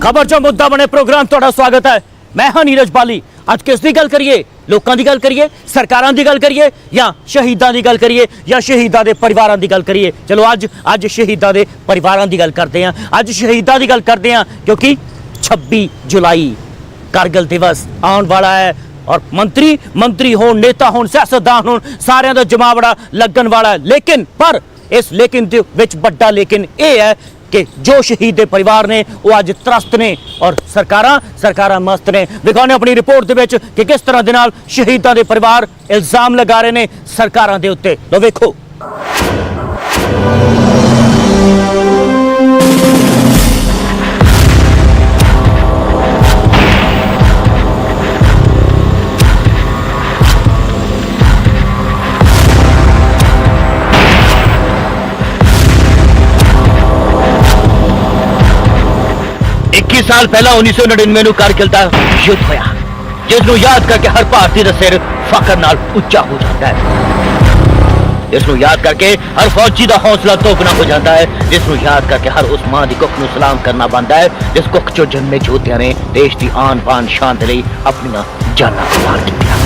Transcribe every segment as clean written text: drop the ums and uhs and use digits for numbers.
खबर जो मुद्दा बने प्रोग्राम तुहाडा स्वागत है। मैं हाँ नीरज बाली। अज किस दी गल करिए? लोकां दी गल करिए, सरकारां दी गल करिए या शहीदां दी गल करिए या शहीदां दे परिवारां दी गल करिए? चलो अज शहीदां दे परिवारां दी गल करते हैं। अज शहीदां दी गल करते हैं क्योंकि 26 जुलाई कारगिल दिवस आने वाला है और मंत्री हो, नेता हो, सियासतदान हो, सारिਆਂ ਦਾ जमावड़ा लगन वाला है। लेकिन पर इस लेकिन दे विच बड़ा लेकिन यह है कि जो शहीद के परिवार ने वो अज त्रस्त ने और सरकारां मस्त ने। दिखाने अपनी रिपोर्ट दे विच कि किस तरह दे नाल शहीदां दे परिवार इल्जाम लगा रहे ने सरकारां दे उत्ते। लो वेखो। साल पहला 1999 ਨੂੰ कारगिल ਦਾ युद्ध ਹੋਇਆ ਜਿਸ ਨੂੰ याद करके हर भारतीय ਦਾ सिर फखर नाल ਉੱਚਾ हो जाता है। जिस ਨੂੰ याद करके हर फौजी ਦਾ हौसला दोगुना हो जाता है। जिस ਨੂੰ याद करके हर उस मां ਦੀ कुख ਨੂੰ सलाम करना बनता है जिस कुख चो जन्मे योद्धियां ने देश की आन बान शान ਦੇ ਲਈ ਆਪਣੀਆਂ ਜਾਨਾਂ ਵਾਰ ਦਿੱਤੀਆਂ।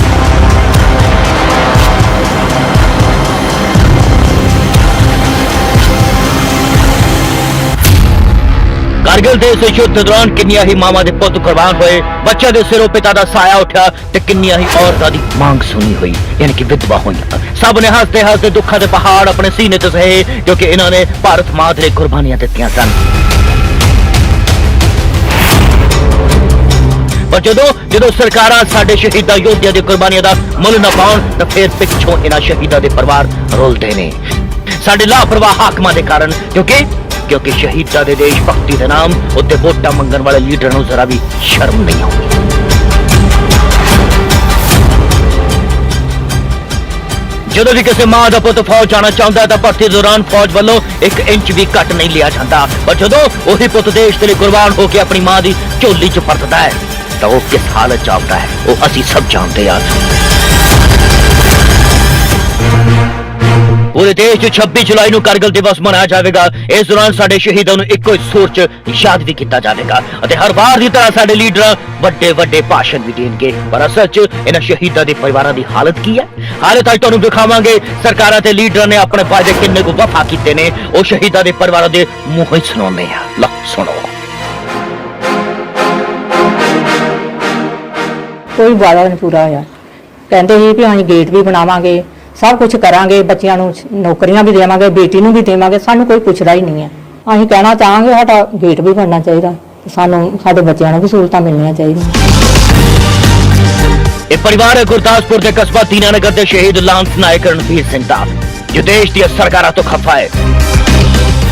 कारगिल के इस युद्ध दौरान किन्नियां ही मावां दे पुत्त कुर्बान होए, बच्चों के सिरों पिता का साया उठा ते किन्नियां ही औरतां दी मांग सुनी हुई, यानी कि विधवा होईयां। सब ने हसते हसते दुखा के पहाड़ अपने सीने ते सहे क्योंकि इन्होंने भारत मां दे कुर्बानियां दित्तियां सन। पर जदों सरकारां साडे शहीदां योद्धियां दी कुर्बानियां दा मुल ना पाउण तां फिर पिछों इन्हां शहीदां दे परिवार रुलदे ने साडे लापरवाह हाकमां दे कारण। क्योंकि शहीदां दे देश भक्ति के नाम उत्ते वोटां मंगण वाले लीडरां नूं जरा भी शर्म नहीं आउंदी। जदों भी किसी मां दा पुत्त फौज जाना चाहता है तो भर्ती दौरान फौज वालों 1 इंच भी घट नहीं लिया जाता। पर जदों वही पुत्त देश के लिए कुर्बान होकर अपनी मां की झोली च परतदा है तो वह किस हालत च आता है वो असीं सब जानते हैं। पूरे देश 26 जुलाई को कारगिल दिवस मनाया जाएगा। इस दौरान साडे शहीदों को इको सोर च याद भी किया जाएगा। हर बार की तरह साडे लीडर वड्डे भाषण भी देंगे। पर असल च इन्हां शहीदों के परिवारों की हालत की है? हालत अज तुहानूं दिखावांगे। सरकारां ते लीडर ने अपने वादे किन्ने को वफा कीते ने वो शहीदों के परिवारों के मूंहों ही सुणाउने आ। लो सुनो। कोई वादा नहीं पूरा होया। कहते ही कि असीं गेट भी बनावांगे, सब कुछ करांगे, बच्चियां नूं नौकरियां भी देवांगे, बेटी नूं भी देवांगे, सानूं कोई पुछदा ही नहीं है। असीं कहना चाहांगे साडा गेट भी बनना चाहिए, सानूं साडे बच्चियां नूं भी सहूलतां मिलणियां चाहिए। ये परिवार है गुरदासपुर के कस्बा दीनानगर के शहीद लांस नायक रणवीर सिंह दा जो देश दी सरकारां तो खफा है।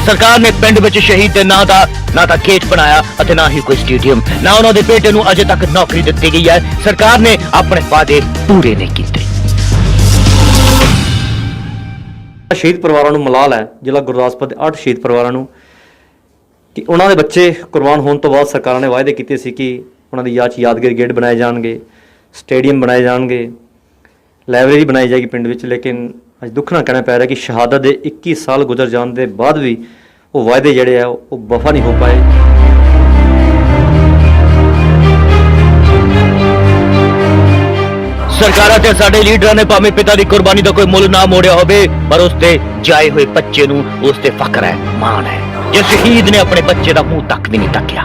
सरकार ने पिंड विच शहीद के नां दा ना तो गेट बनाया और ना ही कोई स्टेडियम, ना उन्होंने बेटे नूं अजे तक नौकरी दी गई है। सरकार ने अपने वादे पूरे नहीं किए। शहीद परिवारों ਨੂੰ ਮਲਾਲ ਹੈ ਜ਼ਿਲ੍ਹਾ ਗੁਰਦਾਸਪੁਰ ਦੇ 8 ਸ਼ਹੀਦ ਪਰਿਵਾਰਾਂ ਨੂੰ ਕਿ ਉਹਨਾਂ ਦੇ ਬੱਚੇ ਕੁਰਬਾਨ ਹੋਣ ਤੋਂ ਬਾਅਦ ਸਰਕਾਰਾਂ ਨੇ ਵਾਅਦੇ ਕੀਤੇ ਸੀ ਕਿ ਉਹਨਾਂ ਦੀ ਯਾਦ 'ਚ ਯਾਦਗਾਰੀ ਗੇਟ ਬਣਾਏ ਜਾਣਗੇ, ਸਟੇਡੀਅਮ ਬਣਾਏ ਜਾਣਗੇ, ਲਾਇਬ੍ਰੇਰੀ ਬਣਾਈ ਜਾਏਗੀ ਪਿੰਡ ਵਿੱਚ। ਲੇਕਿਨ ਅੱਜ ਦੁੱਖ ਨਾਲ ਕਹਿਣਾ ਪੈ ਰਿਹਾ ਕਿ ਸ਼ਹਾਦਤ ਦੇ 21 ਸਾਲ ਗੁਜ਼ਰ ਜਾਣ ਦੇ ਬਾਅਦ ਵੀ ਉਹ ਵਾਅਦੇ ਜਿਹੜੇ ਆ ਉਹ ਵਫਾ ਨਹੀਂ ਹੋ ਪਾਏ। सरकारां ते साडे लीडरां ने भावें पिता की कुर्बानी का कोई मुल ना मोड़िया होवे पर उसते जाए हुए बच्चे नूं उसते फकर है, मान है। जिस शहीद ने अपने बच्चे का मुंह तक भी नहीं तकिया।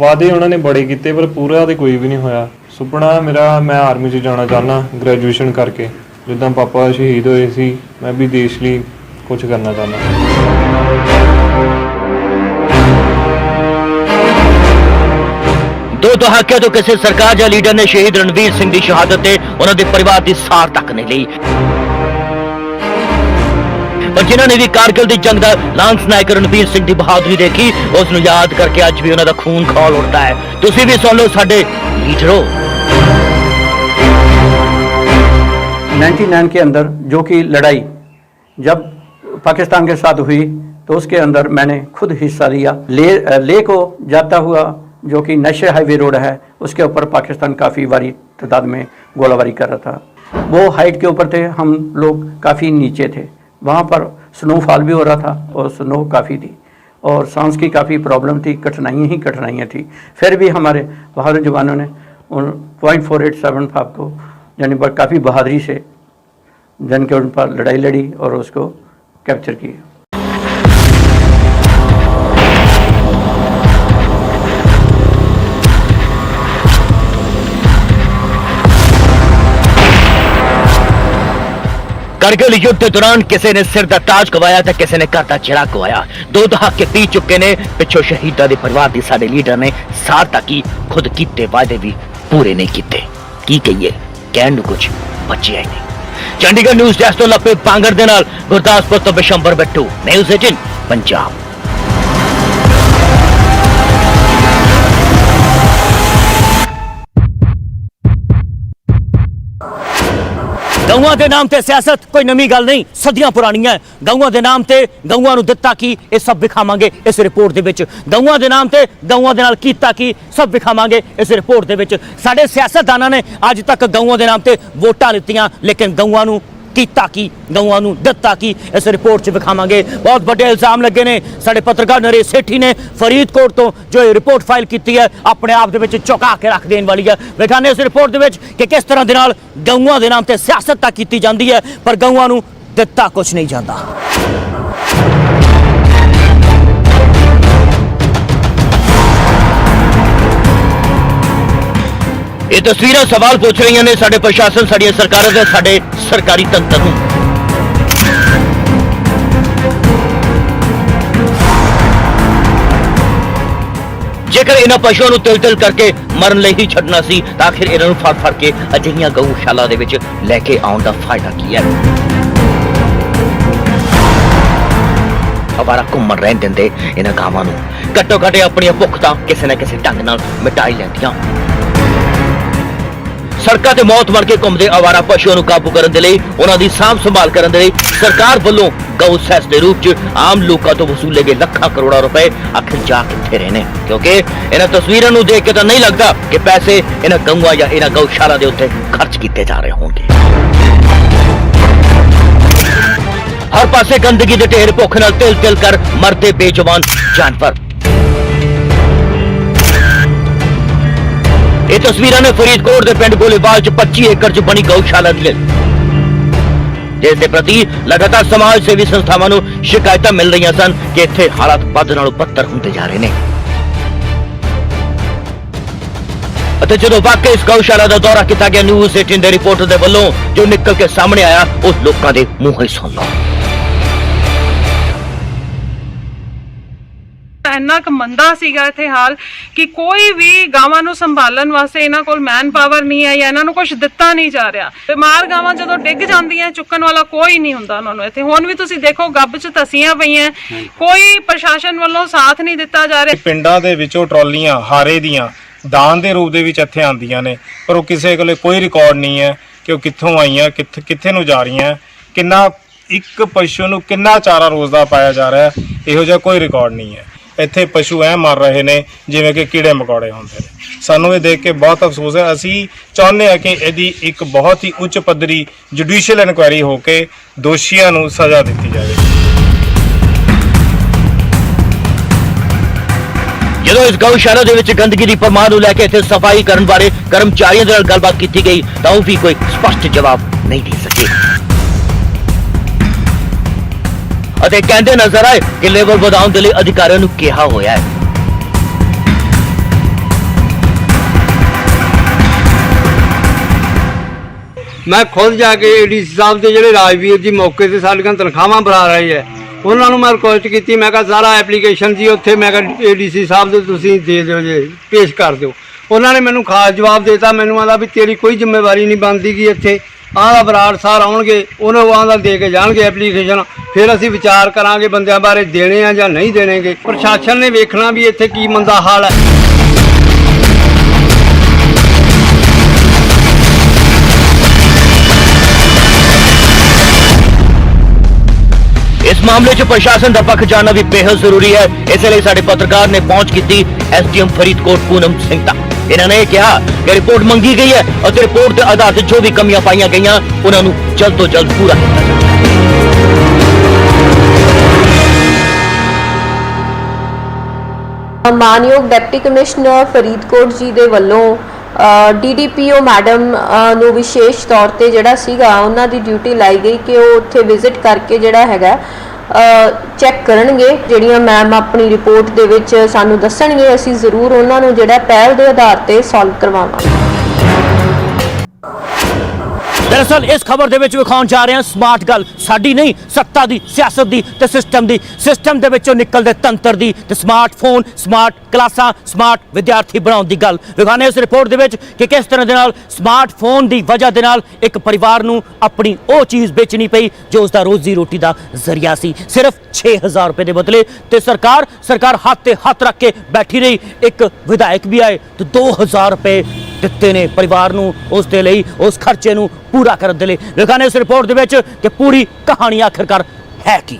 वादे उन्होंने बड़े किए पर पूरा तो कोई भी नहीं होया। सुपना मेरा मैं आर्मी च जाना चाहना ग्रेजुएशन करके, जिद्दां पापा शहीद होए सी मैं भी देश लिए कुछ करना चाहना। दो दहाके तो किसी सरकार या लीडर ने शहीद रणवीर सिंह की शहादत ते उन्होंने परिवार की सार तक नहीं ली। पर जिन्होंने भी कारगिल की जंग का लांस नायक रणवीर सिंह की बहादुरी देखी उसनूं याद करके अज भी उन्होंने खून खौल उठता है। तुसी भी सुन लो साडे लीडरों। 99 के अंदर जो कि लड़ाई जब पाकिस्तान के साथ हुई तो उसके अंदर मैंने खुद हिस्सा लिया। ले को जाता हुआ जो कि नेशनल हाईवे रोड है उसके ऊपर पाकिस्तान काफ़ी भारी तादाद में गोलाबारी कर रहा था। वो हाइट के ऊपर थे, हम लोग काफ़ी नीचे थे। वहाँ पर स्नोफॉल भी हो रहा था और स्नो काफ़ी थी और सांस की काफ़ी प्रॉब्लम थी, कठिनाइयाँ ही कठिनाइयाँ थी। फिर भी हमारे बहादुर जवानों ने उन .4875 को यानी काफ़ी बहादुरी से जन के उन पर लड़ाई लड़ी और उसको कैप्चर किया। करगिल युद्ध के दौरान किसी ने सिर दा ताज गवाया तो किसी ने घर दा चिराग गवाया। 2 दहाके पी चुके ने, पिछो शहीदां दे परिवार दी साडे लीडर ने साथ तक ही खुद कीते वादे भी पूरे नहीं कीते। की कहिए, कहण नूं कुछ बचिया ही नहीं। चंडीगढ़ न्यूज़ डेस्क तो लपे पांगड़ दे नाल गुरदासपुर तो बिशंबर बिट्टू, न्यूज़ 18 पंजाब। गऊआं दे नाम ते सियासत कोई नवी गल नहीं, सदियां पुरानियां है। गऊआं दे नाम ते गऊआं नूं दित्ता की ये सब विखावांगे इस रिपोर्ट दे विच। गऊआं दे नाम ते गऊआं दे नाल कीता की सब विखावांगे इस रिपोर्ट दे विच। साडे सियासतदानां ने अज तक गऊआं दे नाम ते वोटां लित्तियां, लेकिन गऊआं नूं कीता की, गऊआं नूं दित्ता की, इस रिपोर्ट च विखावांगे। बहुत बड़े इल्जाम लगे ने। साडे पत्रकार नरेश सेठी ने फरीदकोट तो जो ये रिपोर्ट फाइल की है अपने आप दे विच चौंका के रख देने वाली है। विखाने इस रिपोर्ट दे विच कि किस तरह दे नाल गऊआं दे नाम ते सियासत तां कीती जांदी है, पर गऊआं नूं दित्ता कुछ नहीं जांदा। ये तस्वीरें सवाल पूछ रही ने साडे प्रशासन, साडियां सरकारां ते साडे सरकारी तंत्र नूं। जेकर इन्हां पशुओं नूं तिल-तिल करके मरन लई ही छड्डना सी तां आखिर इन्हां नूं फड़ के अजिहियां गऊशाला दे विच लैके आउण दा फायदा की है? अवारा घुम्मण रहन दिंदे इन्हां गावां नूं, घट्टो घट्ट अपनी भुख तां किसी न किसी ढंग नाल मिटाई लैंदियां। सड़कों ते मौत बन के घूमते आवारा पशुओं को काबू करने के लिए, उन्हां दी सांभ संभाल करने के लिए सरकार वालों गौ सैस के रूप च आम लोगों तो वसूले गए लाखों करोड़ों रुपए आखिर जा कित्थे रहे ने? क्योंकि इन्हां तस्वीरों को देख के तो नहीं लगता कि पैसे इन्हां गऊआं या इन्हां गौशाला के उत्ते खर्च किए जा रहे होंगे। हर पासे गंदगी के ढेर, भुख नाल तिल तिल कर मरते बेजुबान जानवर। ये तस्वीरें ने फरीदकोट के पिंड गोलीबाल च 25 एकड़ च बनी गौशाला दी, जिसके प्रति लगातार समाज सेवी संस्थावां नूं शिकायतां मिल रही सन कि इत्थे हालात बद नालों बदतर होंदे जा रहे हैं। जो वाकई इस गौशाला का दौरा किया गया, न्यूज़ 18 के रिपोर्टर के वलों जो निकल के सामने आया उस लोगों के मुंह ही सुन लो। ਇੰਨਾ ਕੁ ਮੰਦਾ ਸੀਗਾ ਇੱਥੇ ਹਾਲ ਕਿ ਕੋਈ ਵੀ ਗਾਵਾਂ ਨੂੰ ਸੰਭਾਲਣ ਵਾਸਤੇ ਇਹਨਾਂ ਕੋਲ ਮੈਨ ਪਾਵਰ ਨਹੀਂ ਹੈ ਜਾਂ ਇਹਨਾਂ ਨੂੰ ਕੁਝ ਦਿੱਤਾ ਨਹੀਂ ਜਾ ਰਿਹਾ। ਬਿਮਾਰ ਗਾਵਾਂ ਜਦੋਂ ਡਿੱਗ ਜਾਂਦੀਆਂ ਚੁੱਕਣ ਵਾਲਾ ਕੋਈ ਨਹੀਂ ਹੁੰਦਾ ਉਹਨਾਂ ਨੂੰ ਇੱਥੇ। ਹੁਣ ਵੀ ਤੁਸੀਂ ਦੇਖੋ ਗੱਬ 'ਚ ਤਸੀਆਂ ਪਈਆਂ, ਕੋਈ ਪ੍ਰਸ਼ਾਸਨ ਵੱਲੋਂ ਸਾਥ ਨਹੀਂ ਦਿੱਤਾ ਜਾ ਰਿਹਾ। ਪਿੰਡਾਂ ਦੇ ਵਿੱਚੋਂ ਟਰਾਲੀਆਂ ਹਾਰੇ ਦੀਆਂ ਦਾਨ ਦੇ ਰੂਪ ਦੇ ਵਿੱਚ ਇੱਥੇ ਆਉਂਦੀਆਂ ਨੇ, ਪਰ ਉਹ ਕਿਸੇ ਕੋਲੇ ਕੋਈ ਰਿਕਾਰਡ ਨਹੀਂ ਹੈ ਕਿ ਉਹ ਕਿੱਥੋਂ ਆਈਆਂ, ਕਿੱਥੇ ਨੂੰ ਜਾ ਰਹੀਆਂ, ਕਿੰਨਾ ਇੱਕ ਪਸ਼ੂ ਨੂੰ ਕਿੰਨਾ ਚਾਰਾ ਰੋਜ਼ ਦਾ ਪਾਇਆ ਜਾ ਰਿਹਾ, ਇਹੋ ਜਿਹਾ ਕੋਈ ਰਿਕਾਰਡ ਨਹੀਂ ਹੈ। ਇੱਥੇ ਪਸ਼ੂ ਐ ਮਰ ਰਹੇ ਨੇ ਜਿਵੇਂ ਕਿ ਕੀੜੇ ਮਕੌੜੇ ਹੁੰਦੇ ਨੇ। ਸਾਨੂੰ ਇਹ ਦੇਖ ਕੇ ਬਹੁਤ ਅਫਸੋਸ ਹੈ। ਅਸੀਂ ਚਾਹੁੰਦੇ ਹਾਂ ਕਿ ਇਹਦੀ ਇੱਕ ਬਹੁਤ ਹੀ ਉੱਚ ਪੱਧਰੀ ਜੁਡੀਸ਼ੀਅਲ ਇਨਕੁਆਇਰੀ ਹੋ ਕੇ ਦੋਸ਼ੀਆਂ ਨੂੰ ਸਜ਼ਾ ਦਿੱਤੀ ਜਾਵੇ। ਜਦੋਂ ਇਸ ਗਊਸ਼ਾਲਾ ਦੇ ਵਿੱਚ ਗੰਦਗੀ ਦੀ ਪਰਮਾਰ ਨੂੰ ਲੈ ਕੇ ਇੱਥੇ ਸਫਾਈ ਕਰਨ ਬਾਰੇ ਕਰਮਚਾਰੀਆਂ ਦੇ ਨਾਲ ਗੱਲਬਾਤ ਕੀਤੀ ਗਈ ਤਾਂ ਉਹ ਵੀ ਕੋਈ ਸਪਸ਼ਟ ਜਵਾਬ ਨਹੀਂ ਦੇ ਸਕੇ ਅਤੇ ਕਹਿੰਦੇ ਨਜ਼ਰ ਆਏ ਕਿ ਲੈਵਲ ਵਧਾਉਣ ਦੇ ਲਈ ਅਧਿਕਾਰੀਆਂ ਨੂੰ ਕਿਹਾ ਹੋਇਆ ਹੈ। मैं खुद जाके एडीसी साहब के जोड़े राजवीर जी मौके से साडियां तनख्वाहां बढ़ा रहे है, उन्होंने मैं रिक्वेस्ट की, मैं कहा सारा एप्लीकेशन जी उत्थे मैं कहा एडीसी साहब तो तुसीं दे दिओ जे पेश कर दिओ। उन्होंने मैनू खास जवाब देता, मैनू आंदा भी तेरी कोई जिम्मेवारी नहीं बनती कि इत्थे आह बराड़ सार आउणगे, उन्होंने आंदा दे के जाणगे एप्लीकेशन, फिर असीं विचार करांगे बंदियां बारे देने आ जां नहीं देणेगे। प्रशासन ने वेखना भी इत्थे की मंदा हाल है। इस मामले च प्रशासन का पक्ष जानना भी बेहद जरूरी है। इसलिए साडे पत्रकार ने पहुंच की एसडीएम फरीदकोट पूनम सिंह तक। इन्होंने कहा कि रिपोर्ट मंगी गई है और रिपोर्ट के आधार पर जो भी कमियां पाई गई उन्होंने जल्द तो जल्द पूरा किया जाए। ਮਾਨਯੋਗ ਡਿਪਟੀ ਕਮਿਸ਼ਨਰ ਫਰੀਦਕੋਟ ਜੀ ਦੇ ਵੱਲੋਂ ਡੀਡੀਪੀਓ ਮੈਡਮ ਨੂੰ ਵਿਸ਼ੇਸ਼ ਤੌਰ ਤੇ ਜਿਹੜਾ ਸੀਗਾ ਉਹਨਾਂ ਦੀ ਡਿਊਟੀ ਲਾਈ ਗਈ ਕਿ ਉਹ ਉੱਥੇ ਵਿਜ਼ਿਟ ਕਰਕੇ ਜਿਹੜਾ ਹੈਗਾ ਚੈੱਕ ਕਰਨਗੇ। ਜਿਹੜੀਆਂ ਮੈਮ ਆਪਣੀ ਰਿਪੋਰਟ ਦੇ ਵਿੱਚ ਸਾਨੂੰ ਦੱਸਣਗੇ, ਅਸੀਂ ਜ਼ਰੂਰ ਉਹਨਾਂ ਨੂੰ ਜਿਹੜਾ ਪਹਿਲ ਦੇ ਆਧਾਰ ਤੇ ਸੋਲਵ ਕਰਵਾਵਾਂਗੇ। दरअसल इस खबर ਦੇ ਵਿੱਚ ਵਿਖਾਉਣ ਜਾ ਰਹੇ ਹਾਂ ਸਮਾਰਟ ਗੱਲ ਸਾਡੀ ਨਹੀਂ, ਸੱਤਾ ਦੀ, ਸਿਆਸਤ ਦੀ ਤੇ ਸਿਸਟਮ ਦੀ। ਸਿਸਟਮ ਦੇ ਵਿੱਚੋਂ ਨਿਕਲਦੇ ਤੰਤਰ ਦੀ ਤੇ ਸਮਾਰਟਫੋਨ, ਸਮਾਰਟ ਕਲਾਸਾਂ, ਸਮਾਰਟ ਵਿਦਿਆਰਥੀ ਬਣਾਉਣ ਦੀ ਗੱਲ ਵਿਖਾਣੇ ਇਸ ਰਿਪੋਰਟ ਦੇ ਵਿੱਚ ਕਿ ਕਿਸ ਤਰ੍ਹਾਂ ਦੇ ਨਾਲ ਸਮਾਰਟਫੋਨ ਦੀ ਵਜ੍ਹਾ ਦੇ ਨਾਲ ਇੱਕ ਪਰਿਵਾਰ ਨੂੰ ਆਪਣੀ ਉਹ ਚੀਜ਼ ਵੇਚਣੀ ਪਈ ਜੋ ਉਸ ਦਾ ਰੋਜ਼ੀ ਰੋਟੀ ਦਾ ਜ਼ਰੀਆ ਸੀ, ਸਿਰਫ 6000 ਰੁਪਏ ਦੇ ਬਦਲੇ। ਤੇ ਸਰਕਾਰ ਹੱਥ ਤੇ ਹੱਥ ਰੱਖ ਕੇ ਬੈਠੀ ਰਹੀ। ਇੱਕ ਵਿਧਾਇਕ ਵੀ ਆਏ ਤੇ 2000 ਰੁਪਏ ਦਿੱਤੇ ਨੇ ਪਰਿਵਾਰ ਨੂੰ ਉਸ ਦੇ ਲਈ, ਉਸ ਖਰਚੇ ਨੂੰ ਪੂਰਾ ਕਰਨ ਦੇ ਲਈ। ਵਿਖਾਣੇ ਇਸ ਰਿਪੋਰਟ ਦੇ ਵਿੱਚ ਕਿ ਪੂਰੀ ਕਹਾਣੀ ਆਖਿਰਕਾਰ ਹੈ ਕੀ।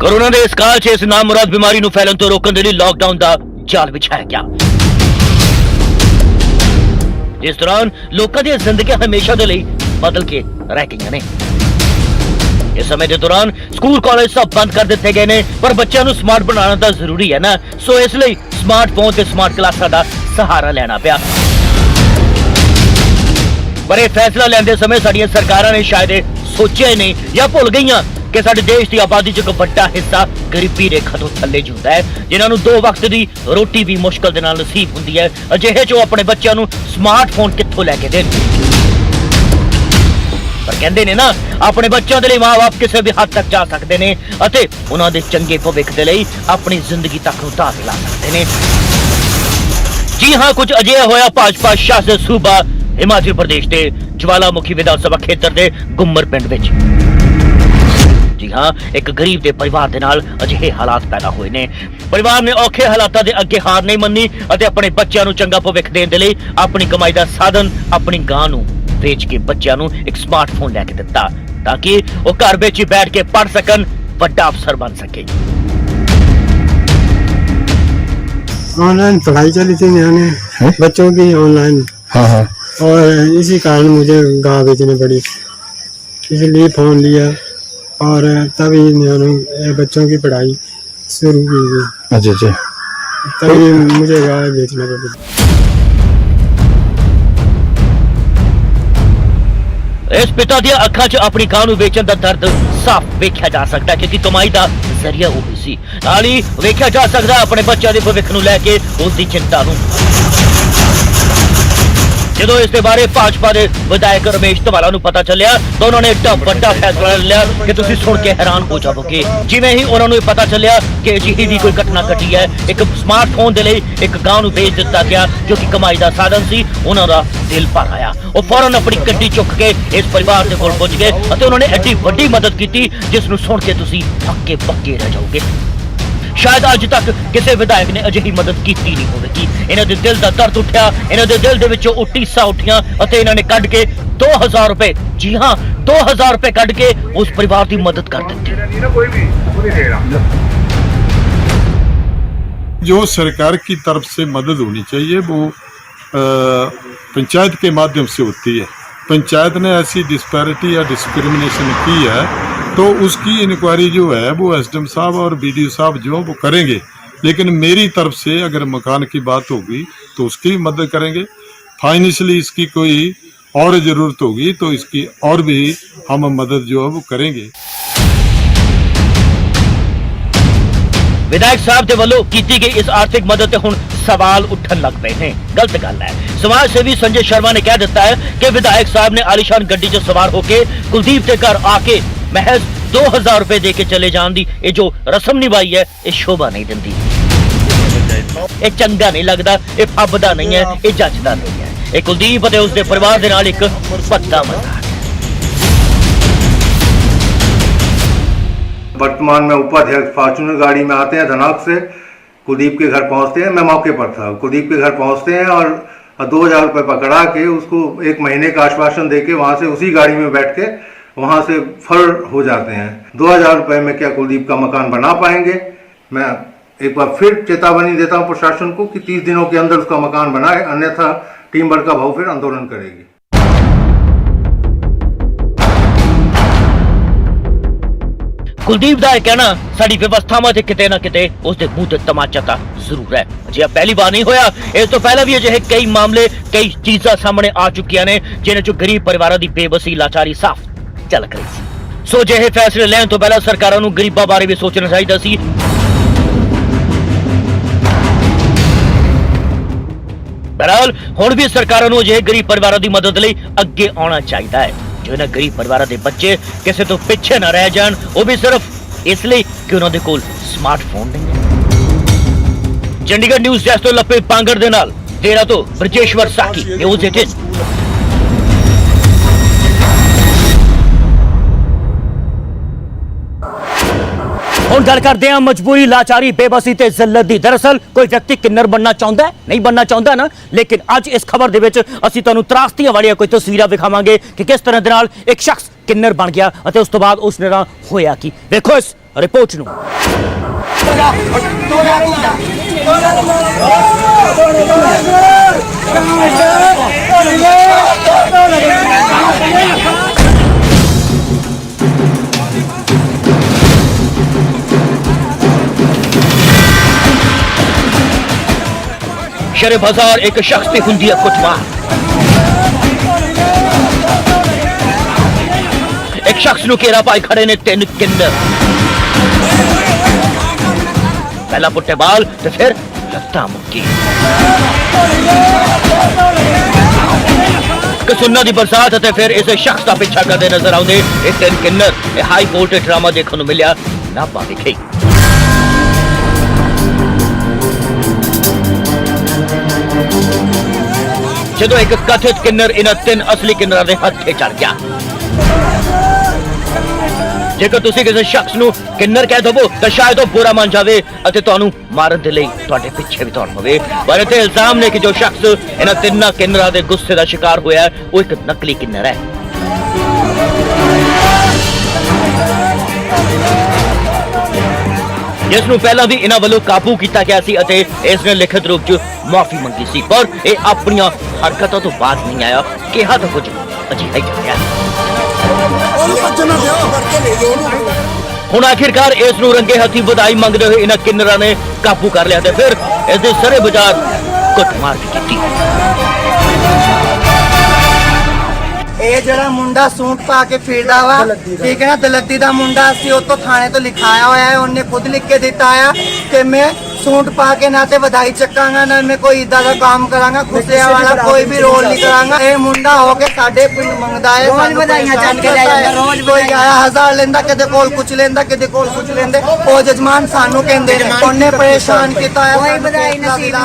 कोरोना के इस काल च इस नामुराद बीमारी ਨੂੰ फैलन तो रोकने के लिए लॉकडाउन का जाल बिछाया गया, जिस दौरान लोगों दी जिंदगी हमेशा दे लई बदल के रह गई ने। इस समय के दौरान स्कूल कॉलेज सब बंद कर दिए गए ने, पर बच्चों को स्मार्ट बनाना तो जरूरी है ना, सो इसलिए स्मार्टफोन ते स्मार्ट क्लासां का सहारा लेना पिया। पर यह फैसला लेंदे समय साडियां सरकारां ने शायद सोचिया ही नहीं या भुल गईयां कि साडे देश की आबादी च एक बड़ा हिस्सा गरीबी रेखा तो थल्ले जुंदा है, जिन्हां नूं 2 वक्त की रोटी भी मुश्किल दे नाल नसीब हुंदी है। अजिहे जो अपने बच्चों नूं स्मार्टफोन कित्थों लैके देण। पर कहंदे ने ना, अपने बच्चों दे लई मां-बाप किसी भी हद तक जा सकते हैं अते उन्हां दे चंगे भविख दे लई अपनी जिंदगी तक नूं दाग ला सकते हैं। जी हाँ, कुछ अजिहा होया भाजपा शासित सूबा हिमाचल प्रदेश के ज्वालामुखी विधानसभा खेत्र के गुम्मर पिंड विच। जी हाँ, एक गरीब के परिवार के नाल अजिहे हालात पैदा हुए ने। परिवार ने औखे हालातां दे अगे हार नहीं मन्नी अते अपने बच्चों नूं चंगा भविख देण दे लई अपनी कमाई का साधन अपनी गां नूं वेच के बच्चों नूं एक स्मार्टफोन लैके दिता ताकि वो घर विच ही बैठ के पढ़ सकन, बड़ा अफसर बन सके। ऑनलाइन पढ़ाई चली थी मैंने बच्चों की ऑनलाइन, और इसी कारण मुझे गाँव बेचनी पड़ी, इसलिए फ़ोन लिया और तभी बच्चों की पढ़ाई शुरू की गई। अच्छा, तभी मुझे गाय बेचना पड़ी। इस पिता दी अखां च अपनी गां नूं वेचण दा दर्द साफ वेख्या जा सकता है, क्योंकि कमाई दा जरिया वो सी। नाल ही वेख्या जा सकता है अपने बच्चों के भविख नूं लैके उसकी चिंता नूं। जो इस बारे भाजपा के विधायक रमेश धवाला नूं पता चलिया तो उन्होंने एडा बड़ा फैसला लिया कि तुसीं सुन के हैरान हो जाओगे। जिवें ही उन्होंने पता चलिया कि अजिही भी कोई घटना घटी है, एक स्मार्टफोन के लिए एक गांव नूं बेच दिता गया जो कि कमाई का साधन सी, उन्हां दा दिल भर आया। वो फौरन अपनी गड्डी चुक के इस परिवार के कोल पहुंच गए और उन्होंने एडी वड्डी मदद की जिसनूं सुन के तुसीं हक्के बक्के रह जाओगे। शायद अज तक किसी विधायक ने अजिही मदद की नहीं होगी। इन्हां दे दिल दा दर्द उठिया, इन्हां दे दिल दे विचों ओ टीसा उठियां अते इन्हां ने कढ के 2000 रुपए, जी हाँ 2000 रुपए कढ के उस परिवार की मदद कर दी। जो सरकार की तरफ से मदद होनी चाहिए वो पंचायत के माध्यम से होती है। पंचायत ने ऐसी डिस्पैरिटी या डिस्क्रिमिनेशन की है तो उसकी इंक्वायरी जो है वो एसडीएम साहब और बीडीओ साहब जो वो करेंगे, लेकिन मेरी तरफ से अगर मकान की बात होगी तो उसकी मदद करेंगे। फाइनेंशियली इसकी कोई और ज़रूरत होगी तो इसकी और भी हम मदद जो है वो करेंगे। विधायक साहब के वालों की गई इस आर्थिक मदद हुण सवाल उठन लग पे हैं। गलत गल है। समाज सेवी संजय शर्मा ने कह दिता है कि विधायक साहब ने आलीशान गड्डी च सवार होके कुलदीप के घर आके महज 2000 रुपए दे के चले जान दी ये जो रस्म निभाई है ये शोभा नहीं दिंदी, ये चंगा नहीं लगता, ये फबदा नहीं है, ये जचदा नहीं है। ये कुलदीप और उसके परिवार के नाल एक भद्दा मजाक। वर्तमान में उपाध्यक्ष फॉर्चूनर गाड़ी में आते हैं धनाक से, कुलदीप के घर पहुंचते हैं। मैं मौके पर था, कुलदीप के घर पहुंचते हैं और 2000 रुपये पकड़ा के उसको 1 महीने का आश्वासन देके वहां से उसी गाड़ी में बैठ के वहां से फर हो जाते हैं। 2000 रुपये में क्या कुलदीप का मकान बना पाएंगे? मैं एक बार फिर चेतावनी देता हूं प्रशासन को कि 30 दिनों के अंदर उसका मकान बनाए, अन्यथा टीम बड़का भाव फिर आंदोलन करेगी। ਕੁਲਦੀਪ ਦਾ ਇਹ ਕਹਿਣਾ ਸਾਡੀ ਵਿਵਸਥਾਵਾਂ ਤੇ ਕਿਤੇ ਨਾ ਕਿਤੇ ਉਸਦੇ ਮੂੰਹ ਤੇ ਤਮਾਚਾ ਤਾਂ ਜ਼ਰੂਰ ਹੈ। ਅਜਿਹਾ ਪਹਿਲੀ ਵਾਰ ਨਹੀਂ ਹੋਇਆ, ਇਸ ਤੋਂ ਪਹਿਲਾਂ ਵੀ ਅਜਿਹੇ ਕਈ ਮਾਮਲੇ, ਕਈ ਚੀਜ਼ਾਂ ਸਾਹਮਣੇ ਆ ਚੁੱਕੀਆਂ ਨੇ ਜਿਨ੍ਹਾਂ ਚੋਂ ਗਰੀਬ ਪਰਿਵਾਰਾਂ ਦੀ ਬੇਬਸੀ, ਲਾਚਾਰੀ ਸਾਫ਼ ਝਲਕ ਰਹੀ ਸੀ। ਸੋ ਅਜਿਹੇ ਫੈਸਲੇ ਲੈਣ ਤੋਂ ਪਹਿਲਾਂ ਸਰਕਾਰਾਂ ਨੂੰ ਗਰੀਬਾਂ ਬਾਰੇ ਵੀ ਸੋਚਣਾ ਚਾਹੀਦਾ ਸੀ। ਬਹਰਹਾਲ ਹੁਣ ਵੀ ਸਰਕਾਰਾਂ ਨੂੰ ਅਜਿਹੇ ਗਰੀਬ ਪਰਿਵਾਰਾਂ ਦੀ ਮਦਦ ਲਈ ਅੱਗੇ ਆਉਣਾ ਚਾਹੀਦਾ ਹੈ, ਜੋ ਇਹਨਾਂ ਗਰੀਬ ਪਰਿਵਾਰਾਂ ਦੇ ਬੱਚੇ ਕਿਸੇ ਤੋਂ ਪਿੱਛੇ ਨਾ ਰਹਿ ਜਾਣ, ਉਹ ਵੀ ਸਿਰਫ ਇਸ ਲਈ ਕਿ ਉਹਨਾਂ ਦੇ ਕੋਲ ਸਮਾਰਟਫੋਨ ਨਹੀਂ ਹੈ। ਚੰਡੀਗੜ੍ਹ ਨਿਊਜ਼ ਡੈਸਕ ਤੋਂ ਲਪੇ ਪਾਂਗੜ ਦੇ ਨਾਲ ਡੇਰਾ ਤੋਂ ਬ੍ਰਜੇਸ਼ਵਰ ਸਾਕੀ, ਨਿਊਜ਼ 18। ਹੁਣ ਗੱਲ ਕਰਦੇ ਹਾਂ ਮਜਬੂਰੀ, ਲਾਚਾਰੀ, ਬੇਬਸੀ ਤੇ ਜ਼ਿਲਤ ਦੀ। ਦਰਅਸਲ ਕੋਈ ਵਿਅਕਤੀ ਕਿੰਨਰ ਬਣਨਾ ਚਾਹੁੰਦਾ ਹੈ, ਨਹੀਂ ਬਣਨਾ ਚਾਹੁੰਦਾ ਨਾ, ਲੇਕਿਨ ਅੱਜ ਇਸ ਖਬਰ ਦੇ ਵਿੱਚ ਅਸੀਂ ਤੁਹਾਨੂੰ ਤਰਾਸਦੀਆਂ ਵਾਲੀਆਂ ਕੋਈ ਤਸਵੀਰਾਂ ਵਿਖਾਵਾਂਗੇ ਕਿ ਕਿਸ ਤਰ੍ਹਾਂ ਦੇ ਨਾਲ ਇੱਕ ਸ਼ਖਸ ਕਿੰਨਰ ਬਣ ਗਿਆ ਅਤੇ ਉਸ ਤੋਂ ਬਾਅਦ ਉਸ ਨਾਲ ਹੋਇਆ ਕੀ। ਵੇਖੋ ਇਸ ਰਿਪੋਰਟ ਨੂੰ। शरे बाजार एक शख्स पे हुंदी है कुटमार। एक शख्स नु घेरा पाई खड़े ने 3 किन्नर। पहला पुट्टे बाल ते फिर लत्ता मुक्की। कसुन्ना दी बरसात ते फिर इस शख्स का पीछा करते नजर आउंदे ये 3 किन्नर। ये हाई वोल्टेज ड्रामा देखने को मिलिया नाभा विखे। ਜਦੋਂ ਇੱਕ ਕਥਿਤ ਕਿੰਨਰ ਇਹਨਾਂ 3 ਅਸਲੀ ਕਿੰਨਰਾਂ ਦੇ ਹੱਥੇ ਚੜ ਗਿਆ। ਜੇਕਰ ਤੁਸੀਂ ਕਿਸੇ ਸ਼ਖਸ ਨੂੰ ਕਿੰਨਰ ਕਹਿ ਦਵੋ ਤਾਂ ਸ਼ਾਇਦ ਉਹ ਬੁਰਾ ਮੰਨ ਜਾਵੇ ਅਤੇ ਤੁਹਾਨੂੰ ਮਾਰਨ ਦੇ ਲਈ ਤੁਹਾਡੇ ਪਿੱਛੇ ਵੀ ਦੌੜ ਪਵੇ। ਪਰ ਇੱਥੇ ਇਲਜ਼ਾਮ ਨੇ ਕਿ ਜੋ ਸ਼ਖਸ ਇਹਨਾਂ 3 ਕਿੰਨਰਾਂ ਦੇ ਗੁੱਸੇ ਦਾ ਸ਼ਿਕਾਰ ਹੋਇਆ ਉਹ ਇੱਕ ਨਕਲੀ ਕਿੰਨਰ ਹੈ। ਜਿਸ ਨੂੰ ਪਹਿਲਾਂ ਵੀ ਇਹਨਾਂ ਵੱਲੋਂ ਕਾਬੂ ਕੀਤਾ ਗਿਆ ਸੀ ਅਤੇ ਇਸ ਨੇ ਲਿਖਤ ਰੂਪ 'ਚ ਮਾਫੀ ਮੰਗੀ ਸੀ, ਪਰ ਇਹ ਆਪਣੀਆਂ ਹਰਕਤਾਂ ਤੋਂ ਬਾਅਦ ਨਹੀਂ ਆਇਆ। ਕਿਹਾ ਤਾਂ ਕੁਝ ਅਜਿਹਾ ਹੀ ਜਾ ਰਿਹਾ। ਹੁਣ ਆਖਿਰਕਾਰ ਇਸ ਨੂੰ ਰੰਗੇ ਹੱਥੀਂ ਵਧਾਈ ਮੰਗਦੇ ਹੋਏ ਇਹਨਾਂ ਕਿੰਨਰਾਂ ਨੇ ਕਾਬੂ ਕਰ ਲਿਆ ਤੇ ਫਿਰ ਇਸ ਦੇ ਸਾਰੇ ਬਾਜ਼ਾਰ ਕੁੱਟਮਾਰ ਕੀਤੀ। ਇਹ ਜਿਹੜਾ ਮੁੰਡਾ ਸੂਟ ਪਾ ਕੇ ਫਿਰਦਾ ਵਾ, ਠੀਕ ਹੈ ਨਾ, ਦਲੱਦੀ ਦਾ ਮੁੰਡਾ ਸੀ, ਉਹ ਤੋਂ ਥਾਣੇ ਤੋਂ ਲਿਖਾਇਆ ਹੋਇਆ ਹੈ, ਉਹਨੇ ਖੁਦ ਲਿਖ ਕੇ ਦਿੱਤਾ ਆ ਕਿ ਮੈਂ ਸੂਟ ਪਾ ਕੇ ਨਾ ਤੇ ਵਧਾਈ ਚੱਕਾਂਗਾ ਨਾ ਮੈਂ ਕੋਈ ਇਦਾਂ ਦਾ ਕੰਮ ਕਰਾਂਗਾ, ਖੁਸ਼ੀਆਂ ਵਾਲਾ ਕੋਈ ਵੀ ਰੋਲ ਨਹੀਂ ਕਰਾਂਗਾ। ਇਹ ਮੁੰਡਾ ਹੋ ਕੇ ਸਾਡੇ ਪਿੰਡ ਮੰਗਦਾ ਹੈ, ਰੋਜ਼ ਵਧਾਈਆਂ ਚੱਕ ਕੇ ਲੈ ਜਾਂਦਾ, ਰੋਜ਼ ਕੋਈ 11,000 ਲੈਂਦਾ, ਕਿਤੇ ਕੋਲ ਕੁਝ ਲੈਂਦਾ, ਕਿਤੇ ਕੋਲ ਕੁਝ ਲੈਂਦੇ। ਉਹ ਜਜਮਾਨ ਸਾਨੂੰ ਕਹਿੰਦੇ ਨੇ ਉਹਨੇ ਪਰੇਸ਼ਾਨ ਕੀਤਾ ਹੈ। ਕੋਈ ਵਧਾਈ ਨਸੀਬ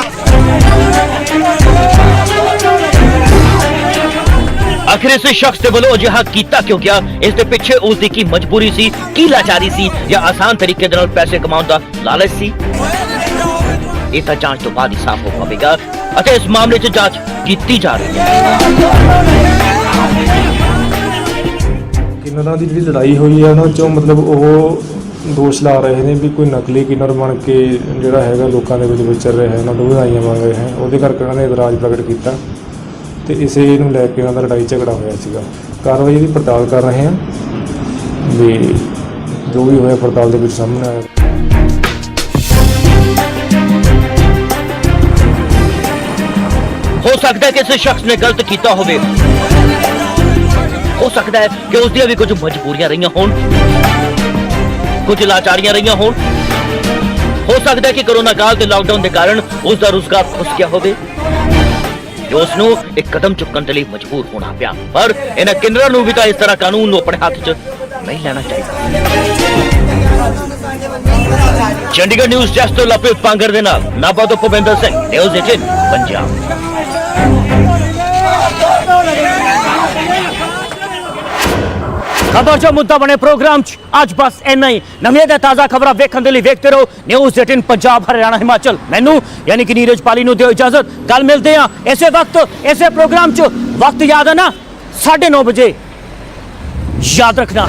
आखिर इस शख्स के वालों अजिहा कीता क्यों गया? इस दे पिछे उसकी की मजबूरी सी, की लाचारी सी या आसान तरीके दे नाल पैसे कमाउण दा लालच सी? ये तां जांच तो बाद ही साफ हो पावेगा अते इस मामले च जांच कीती जा रही है। किन्नरां दी जिहड़ी लड़ाई होई है ना चों मतलब ਉਹ ਦੋਸ਼ ਲਾ ਰਹੇ ਨੇ ਵੀ ਕੋਈ ਨਕਲੀ ਕਿੰਨਰ ਬਣ ਕੇ ਜਿਹੜਾ ਹੈਗਾ ਲੋਕਾਂ ਦੇ ਵਿੱਚ ਵਿਚਰ ਰਿਹਾ ਹੈ, ਉਹਨਾਂ ਨੂੰ ਵਧਾਈਆਂ ਮੰਗ ਰਹੇ ਹੈ। ਉਹਦੇ ਕਰਕੇ ਉਹਨਾਂ ਨੇ ਇਤਰਾਜ਼ ਪ੍ਰਗਟ ਕੀਤਾ ਤੇ ਇਸੇ ਨੂੰ ਲੈ ਕੇ ਉਹਨਾਂ ਦਾ ਲੜਾਈ ਝਗੜਾ ਹੋਇਆ ਸੀਗਾ। ਕਾਰਵਾਈ ਦੀ ਪੜਤਾਲ ਕਰ ਰਹੇ ਹਾਂ ਵੀ ਜੋ ਵੀ ਹੋਇਆ ਪੜਤਾਲ ਦੇ ਵਿੱਚ ਸਾਹਮਣੇ ਆਇਆ। हो सकता है कि इस शख्स ने गलत किया होवे, हो सकता है कि उसदियां भी कुछ मजबूरियां रही होण, कुछ लाचारियां रही होण, हो सकता है कि कोरोना काल ते लॉकडाउन के कारण उसका रोजगार फुस गया होवे जो उसनू एक कदम चुकन के लिए मजबूर होना पिया। पर इन्हां किन्नरां नूं भी तां इस तरह कानून नूं अपने हाथ च नहीं लेना चाहिए। चंडीगढ़ न्यूज़ डेस्क तो लपे पांगर दे नाल नाभा तो भुपिंदर सिंह, न्यूज़ 18 पंजाब। खबर जो मुद्दा बने प्रोग्राम आज बस इन्ना ही। नवीं ते ताज़ा खबर वेखण दे लई वेखते रहो न्यूज़ 18 पंजाब, हरियाणा, हिमाचल। मैनू यानी कि नीरज पाली नूं दिओ इजाजत। कल मिलते हैं इसे वक्त इसे प्रोग्राम च। वक्त याद है ना 9:30 बजे, याद रखना।